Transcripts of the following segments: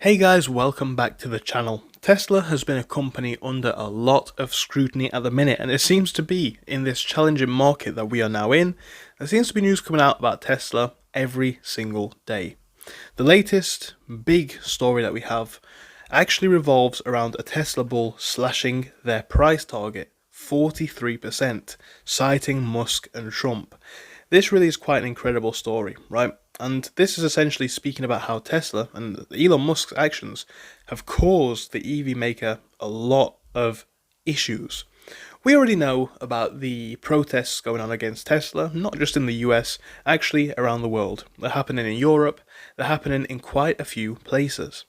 Hey guys, welcome back to the channel. Tesla has been a company under a lot of scrutiny at the minute, and it seems to be in this challenging market that we are now in. There seems to be news coming out about Tesla every single day. The latest big story that we have actually revolves around a Tesla bull slashing their price target 43%, citing Musk and Trump. This really is quite an incredible story, right? And this is essentially speaking about how Tesla and Elon Musk's actions have caused the EV maker a lot of issues. We already know about the protests going on against Tesla, not just in the US, actually around the world. They're happening in Europe, they're happening in quite a few places.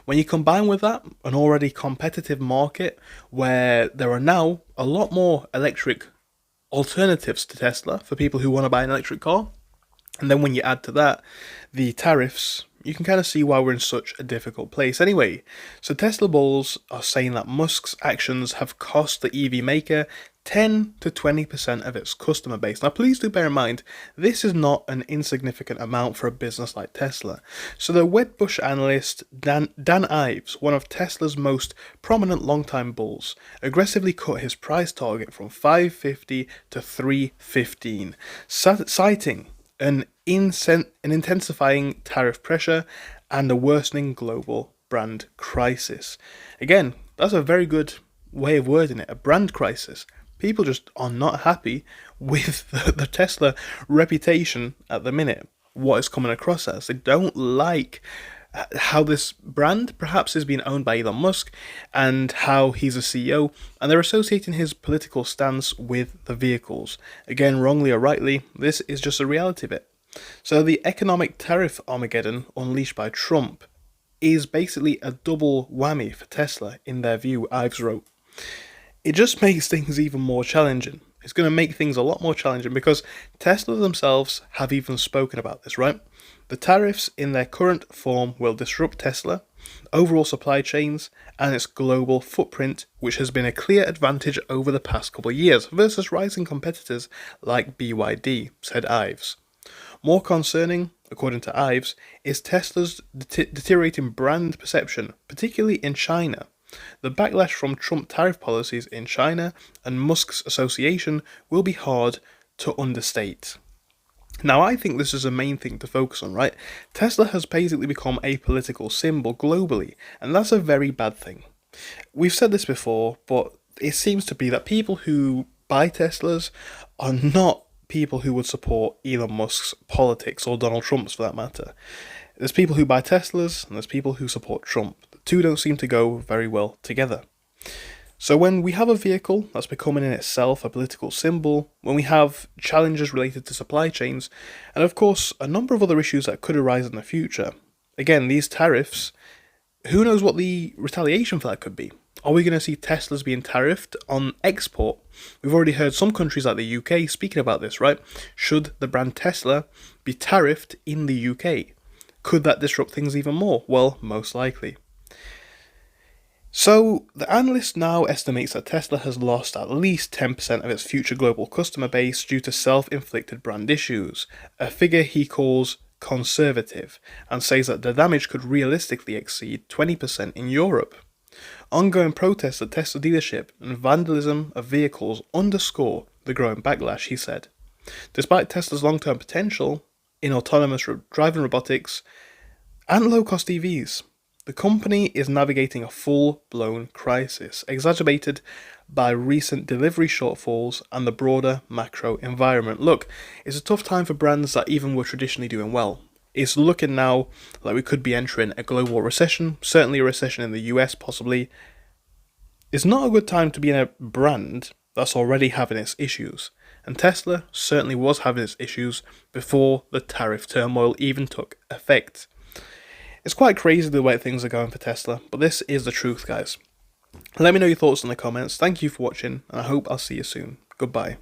When you combine with that an already competitive market where there are now a lot more electric alternatives to Tesla for people who want to buy an electric car, and then when you add to that the tariffs, you can kind of see why we're in such a difficult place. Anyway, so Tesla bulls are saying that Musk's actions have cost the EV maker 10 to 20% of its customer base. Now, please do bear in mind, this is not an insignificant amount for a business like Tesla. So the Wedbush analyst Dan Ives, one of Tesla's most prominent longtime bulls, aggressively cut his price target from 550 to 315, citing an intensifying tariff pressure and a worsening global brand crisis. Again, that's a very good way of wording it, a brand crisis. People just are not happy with the Tesla reputation at the minute, what is coming across as. They don't like how this brand perhaps is being owned by Elon Musk and how he's a CEO, and they're associating his political stance with the vehicles. Again, wrongly or rightly, this is just a reality of it. So the economic tariff Armageddon unleashed by Trump is basically a double whammy for Tesla in their view, Ives wrote. It just makes things even more challenging. It's going to make things a lot more challenging because Tesla themselves have even spoken about this, right? The tariffs in their current form will disrupt Tesla, overall supply chains, and its global footprint, which has been a clear advantage over the past couple of years versus rising competitors like BYD, said Ives. More concerning, according to Ives, is Tesla's deteriorating brand perception, particularly in China. The backlash from Trump tariff policies in China and Musk's association will be hard to understate. Now, I think this is a main thing to focus on, right? Tesla has basically become a political symbol globally, and that's a very bad thing. We've said this before, but it seems to be that people who buy Teslas are not people who would support Elon Musk's politics or Donald Trump's for that matter. There's people who buy Teslas and there's people who support Trump. The two don't seem to go very well together. So when we have a vehicle that's becoming in itself a political symbol, when we have challenges related to supply chains, and of course a number of other issues that could arise in the future, again, these tariffs, who knows what the retaliation for that could be? Are we going to see Teslas being tariffed on export? We've already heard some countries like the UK speaking about this, right? Should the brand Tesla be tariffed in the UK? Could that disrupt things even more? Well, most likely. So, the analyst now estimates that Tesla has lost at least 10% of its future global customer base due to self-inflicted brand issues, a figure he calls conservative, and says that the damage could realistically exceed 20% in Europe. Ongoing protests at Tesla dealership and vandalism of vehicles underscore the growing backlash, he said. Despite Tesla's long-term potential in autonomous driving robotics and low-cost EVs, the company is navigating a full-blown crisis, exacerbated by recent delivery shortfalls and the broader macro environment. Look, it's a tough time for brands that even were traditionally doing well. It's looking now like we could be entering a global recession, certainly a recession in the US possibly. It's not a good time to be in a brand that's already having its issues, and Tesla certainly was having its issues before the tariff turmoil even took effect. It's quite crazy the way things are going for Tesla, but this is the truth, guys. Let me know your thoughts in the comments. Thank you for watching, and I hope I'll see you soon. Goodbye.